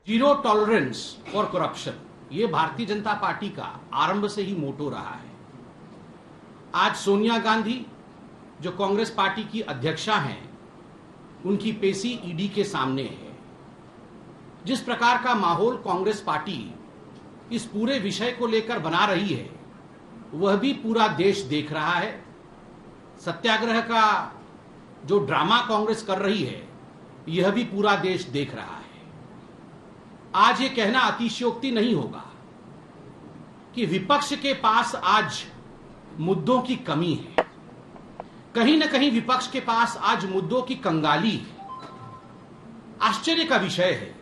Zero tolerance for corruption, ये Bharatiya Janata party का आरंभ से ही मोटो रहा है। आज सोनिया गांधी जो कांग्रेस पार्टी की अध्यक्षा हैं, उनकी पेशी ईडी के सामने है। जिस प्रकार का माहौल कांग्रेस पार्टी इस पूरे विषय को लेकर बना रही है, वह भी पूरा देश देख रहा है। सत्याग्रह का जो ड्रामा कांग्रेस कर रही है, यह भी पूरा देश देख रहा है। आज ये कहना अतिशयोक्ति नहीं होगा कि विपक्ष के पास आज मुद्दों की कमी है। कहीं ना कहीं विपक्ष के पास आज मुद्दों की कंगाली है। आश्चर्य का विषय है,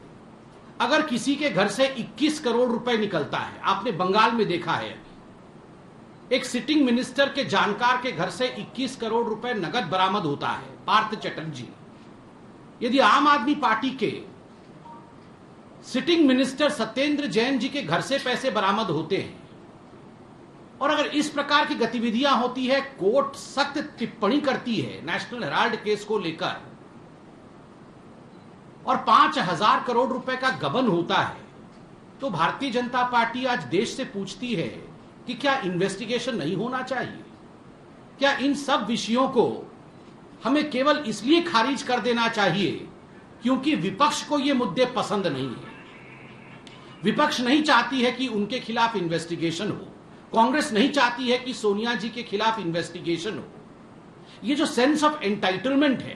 अगर किसी के घर से 21 करोड़ रुपए निकलता है, आपने बंगाल में देखा है, एक सिटिंग मिनिस्टर के जानकार के घर से 21 करोड़ रुपए नगद बरामद होता है, पार्थ चटर्जी। यदि आम आदमी पार्टी के सिटिंग मिनिस्टर सत्येंद्र जैन जी के घर से पैसे बरामद होते हैं और अगर इस प्रकार की गतिविधियां होती है, कोर्ट सख्त टिप्पणी करती है नेशनल हेराल्ड केस को लेकर और 5,000 करोड़ रुपए का गबन होता है, तो भारतीय जनता पार्टी आज देश से पूछती है कि क्या इन्वेस्टिगेशन नहीं होना चाहिए? क्या इन सब विषयों को हमें केवल इसलिए खारिज कर देना चाहिए क्योंकि विपक्ष को ये मुद्दे पसंद नहीं है? विपक्ष नहीं चाहती है कि उनके खिलाफ इन्वेस्टिगेशन हो, कांग्रेस नहीं चाहती है कि सोनिया जी के खिलाफ इन्वेस्टिगेशन हो। ये जो सेंस ऑफ एंटाइटलमेंट है,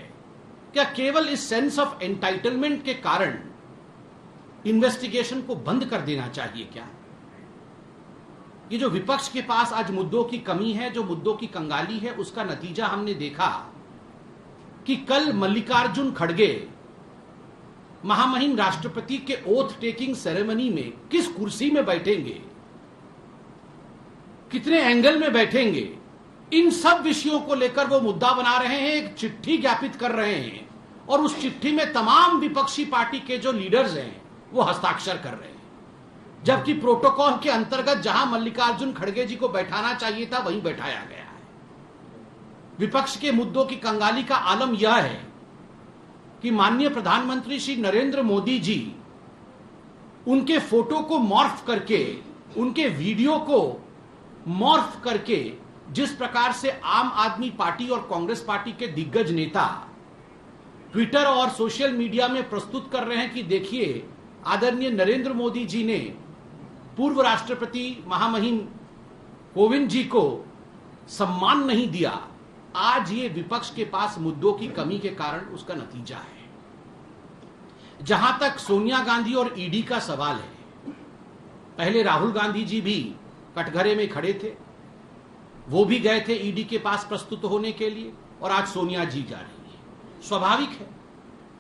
क्या केवल इस सेंस ऑफ एंटाइटलमेंट के कारण इन्वेस्टिगेशन को बंद कर देना चाहिए क्या? ये जो विपक्ष के पास आज मुद्दों की कमी है, जो मुद्दों की कंगाली है, उसका नतीजा हमने देखा कि कल मल्लिकार्जुन खड़गे महामहिम राष्ट्रपति के ओथ टेकिंग सेरेमनी में किस कुर्सी में बैठेंगे, कितने एंगल में बैठेंगे, इन सब विषयों को लेकर वो मुद्दा बना रहे हैं, एक चिट्ठी ज्ञापित कर रहे हैं और उस चिट्ठी में तमाम विपक्षी पार्टी के जो लीडर्स हैं वो हस्ताक्षर कर रहे हैं। जबकि प्रोटोकॉल के अंतर्गत जहां मल्लिकार्जुन खड़गे जी को बैठाना चाहिए था, वहीं बैठाया गया है। विपक्ष के मुद्दों की कंगाली का आलम यह है कि माननीय प्रधानमंत्री श्री नरेंद्र मोदी जी उनके फोटो को मॉर्फ करके, उनके वीडियो को मॉर्फ करके जिस प्रकार से आम आदमी पार्टी और कांग्रेस पार्टी के दिग्गज नेता ट्विटर और सोशल मीडिया में प्रस्तुत कर रहे हैं कि देखिए, आदरणीय नरेंद्र मोदी जी ने पूर्व राष्ट्रपति महामहिम कोविंद जी को सम्मान नहीं दिया। आज ये विपक्ष के पास मुद्दों की कमी के कारण उसका नतीजा है। जहां तक सोनिया गांधी और ईडी का सवाल है, पहले राहुल गांधी जी भी कटघरे में खड़े थे, वो भी गए थे ईडी के पास प्रस्तुत होने के लिए, और आज सोनिया जी जा रही है। स्वाभाविक है,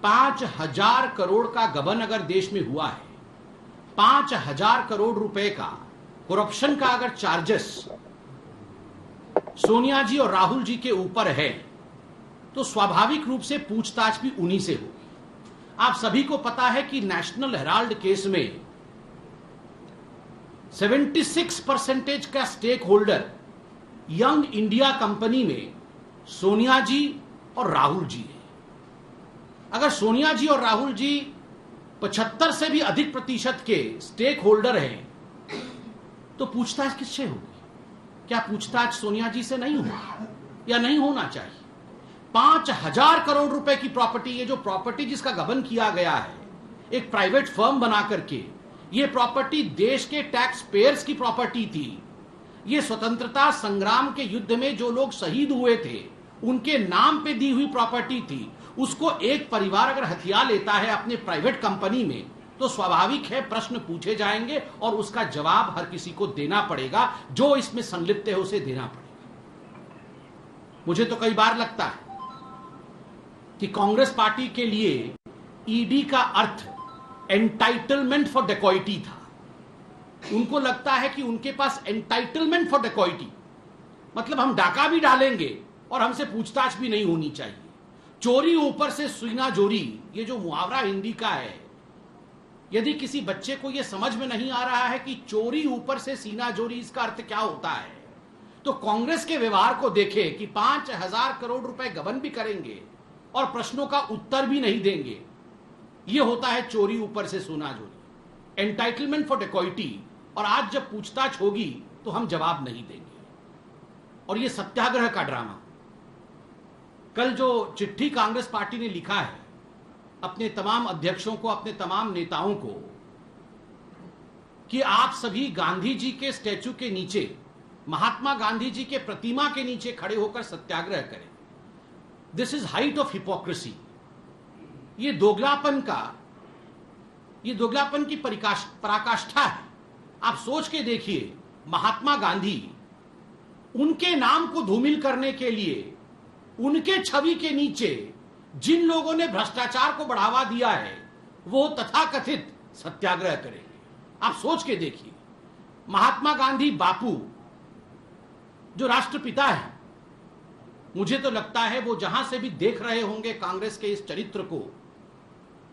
5,000 करोड़ का गबन अगर देश में हुआ है, 5,000 करोड़ रुपए का करप्शन का अगर चार्जेस सोनिया जी और राहुल जी के ऊपर है, तो स्वाभाविक रूप से पूछताछ भी उन्हीं से होगी। आप सभी को पता है कि नेशनल हेराल्ड केस में 76% का stake holder young India company में सोनिया जी और राहुल जी है। अगर सोनिया जी और राहुल जी 75 से भी अधिक प्रतिशत के स्टेक होल्डर हैं, तो पूछताछ किससे होगी? क्या पूछताछ सोनिया जी से नहीं होगी या नहीं होना चाहिए? 5,000 करोड़ रुपए की प्रॉपर्टी, ये जो प्रॉपर्टी जिसका गबन किया गया है एक प्राइवेट फर्म बना करके, ये प्रॉपर्टी देश के टैक्स पेयर्स की प्रॉपर्टी थी। ये स्वतंत्रता संग्राम के युद्ध में जो लोग शहीद हुए थे, उनके नाम पे दी हुई प्रॉपर्टी थी। उसको एक परिवार अगर हथिया लेता है अपने प्राइवेट कंपनी में, तो स्वाभाविक है प्रश्न पूछे जाएंगे और उसका जवाब हर किसी को देना पड़ेगा, जो इसमें संलिप्त है उसे देना पड़ेगा। मुझे तो कई बार लगता है कि कांग्रेस पार्टी के लिए ईडी का अर्थ एंटाइटलमेंट फॉर डेकॉइटी था। उनको लगता है कि उनके पास एंटाइटलमेंट फॉर डेकॉइटी मतलब हम डाका भी डालेंगे और हमसे पूछताछ भी नहीं होनी चाहिए। चोरी ऊपर से सीना जोरी, ये जो मुहावरा हिंदी का है, यदि किसी बच्चे को यह समझ में नहीं आ रहा है कि चोरी ऊपर से सीना जोरी इसका अर्थ क्या होता है, तो कांग्रेस के व्यवहार को देखे कि 5,000 करोड़ रुपए गबन भी करेंगे और प्रश्नों का उत्तर भी नहीं देंगे। यह होता है चोरी ऊपर से सोना चोरी, एंटाइटलमेंट फॉर डेकॉइटी। और आज जब पूछताछ होगी तो हम जवाब नहीं देंगे। और यह सत्याग्रह का ड्रामा, कल जो चिट्ठी कांग्रेस पार्टी ने लिखा है अपने तमाम अध्यक्षों को, अपने तमाम नेताओं को, कि आप सभी गांधी जी के स्टैचू के नीचे, महात्मा गांधी जी के प्रतिमा के नीचे खड़े होकर सत्याग्रह करें। This is height of hypocrisy. ये दोगलापन की पराकाष्ठा है। आप सोच के देखिए, महात्मा गांधी, उनके नाम को धूमिल करने के लिए उनके छवि के नीचे जिन लोगों ने भ्रष्टाचार को बढ़ावा दिया है वो तथाकथित सत्याग्रह करेंगे। आप सोच के देखिए, महात्मा गांधी बापू जो राष्ट्रपिता है, मुझे तो लगता है वो जहां से भी देख रहे होंगे कांग्रेस के इस चरित्र को,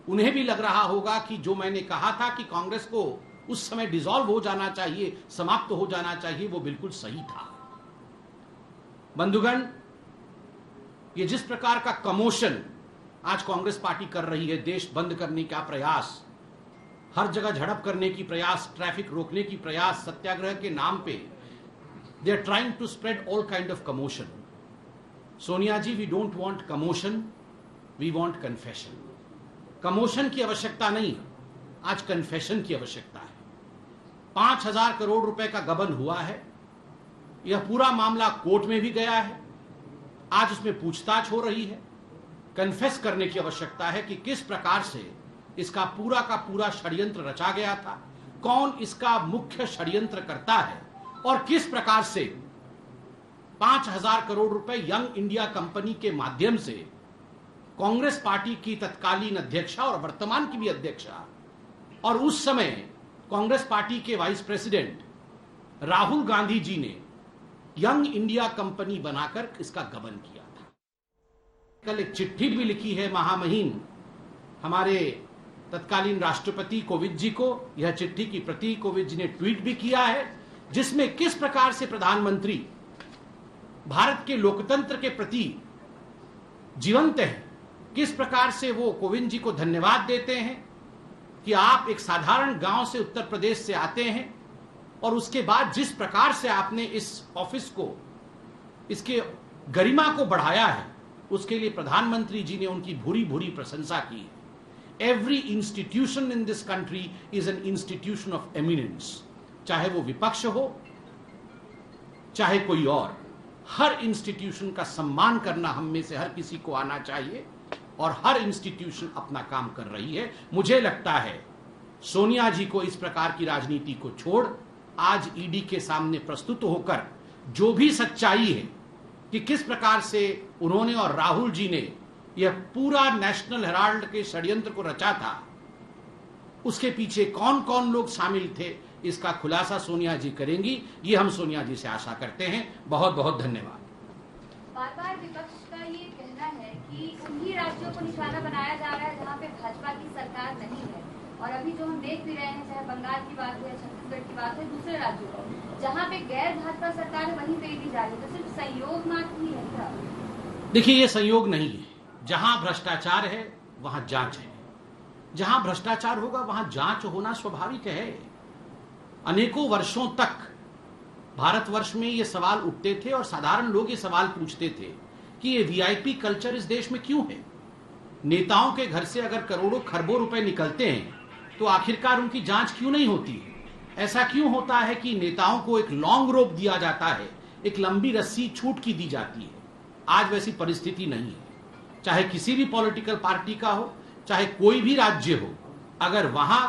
उन्हें भी लग रहा होगा कि जो मैंने कहा था कि कांग्रेस को उस समय डिसॉल्व हो जाना चाहिए, समाप्त हो जाना चाहिए, वो बिल्कुल सही था। बंधुगण, ये जिस प्रकार का कमोशन आज कांग्रेस पार्टी कर रही है, देश बंद करने का प्रयास, हर जगह झड़प करने की प्रयास, ट्रैफिक रोकने की प्रयास, सत्याग्रह के नाम पे they are trying to spread all kind of commotion. Sonia ji, we don't want commotion, we want confession. Commotion की आवश्यकता नहीं, आज कन्फेशन की आवश्यकता है। 5,000 करोड़ रुपए का गबन हुआ है, यह पूरा मामला कोर्ट में भी गया है, आज उसमें पूछताछ हो रही है। कन्फेस करने की आवश्यकता है कि किस प्रकार से इसका पूरा का पूरा षड्यंत्र रचा गया था, कौन इसका मुख्य षड्यंत्रकर्ता है और किस प्रकार से 5,000 करोड़ रुपए यंग इंडिया कंपनी के माध्यम से कांग्रेस पार्टी की तत्कालीन अध्यक्षा और वर्तमान की भी अध्यक्षा और उस समय कांग्रेस पार्टी के वाइस प्रेसिडेंट राहुल गांधी जी ने यंग इंडिया कंपनी बनाकर इसका गबन किया था। कल एक चिट्ठी भी लिखी है महामहिम हमारे तत्कालीन राष्ट्रपति कोविंद जी को। यह चिट्ठी की प्रति कोविंद जी ने ट्वीट भी किया है, जिसमें किस प्रकार से प्रधानमंत्री भारत के लोकतंत्र के प्रति जीवंत है, किस प्रकार से वो कोविंद जी को धन्यवाद देते हैं कि आप एक साधारण गांव से उत्तर प्रदेश से आते हैं और उसके बाद जिस प्रकार से आपने इस ऑफिस को, इसके गरिमा को बढ़ाया है, उसके लिए प्रधानमंत्री जी ने उनकी भूरी भूरी प्रशंसा की है। Every institution in this country is an institution of eminence, चाहे वो विपक्ष हो चाहे कोई और, हर इंस्टीट्यूशन का सम्मान करना हम में से हर किसी को आना चाहिए और हर इंस्टीट्यूशन अपना काम कर रही है। मुझे लगता है सोनिया जी को इस प्रकार की राजनीति को छोड़ आज ईडी के सामने प्रस्तुत होकर जो भी सच्चाई है कि किस प्रकार से उन्होंने और राहुल जी ने यह पूरा नेशनल हेराल्ड के षड्यंत्र को रचा था, उसके पीछे कौन कौन लोग शामिल थे, इसका खुलासा सोनिया जी करेंगी, ये हम सोनिया जी से आशा करते हैं। बहुत बहुत धन्यवाद। बार बार विपक्ष का ये कहना है कि उन्हीं राज्यों को निशाना बनाया जा रहा है जहाँ पे भाजपा की सरकार नहीं है, और अभी जो हम देख भी रहे हैं, चाहे बंगाल की बात हो या छत्तीसगढ़ की बात हो, दूसरे राज्यों को जहाँ पे गैर भाजपा सरकार है वहीं पे ईडी जा रही है, तो सिर्फ संयोग मात्र ही है क्या? देखिए, ये संयोग नहीं है। जहां भ्रष्टाचार है वहां जांच है, जहां भ्रष्टाचार होगा वहां जांच होना स्वाभाविक है। अनेकों वर्षों तक भारतवर्ष में ये सवाल उठते थे और साधारण लोग ये सवाल पूछते थे कि ये वीआईपी कल्चर इस देश में क्यों है। नेताओं के घर से अगर करोड़ों खरबों रुपए निकलते हैं तो आखिरकार उनकी जांच क्यों नहीं होती है? ऐसा क्यों होता है कि नेताओं को एक लॉन्ग रोप दिया जाता है, एक लंबी रस्सी छूट की दी जाती है? आज वैसी परिस्थिति नहीं है। चाहे किसी भी पॉलिटिकल पार्टी का हो, चाहे कोई भी राज्य हो, अगर वहां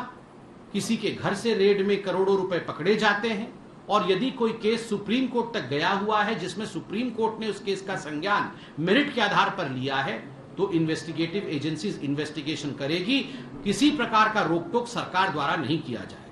किसी के घर से रेड में करोड़ों रुपए पकड़े जाते हैं और यदि कोई केस सुप्रीम कोर्ट तक गया हुआ है जिसमें सुप्रीम कोर्ट ने उस केस का संज्ञान मेरिट के आधार पर लिया है, तो इन्वेस्टिगेटिव एजेंसीज इन्वेस्टिगेशन करेगी। किसी प्रकार का रोक टोक सरकार द्वारा नहीं किया जाए।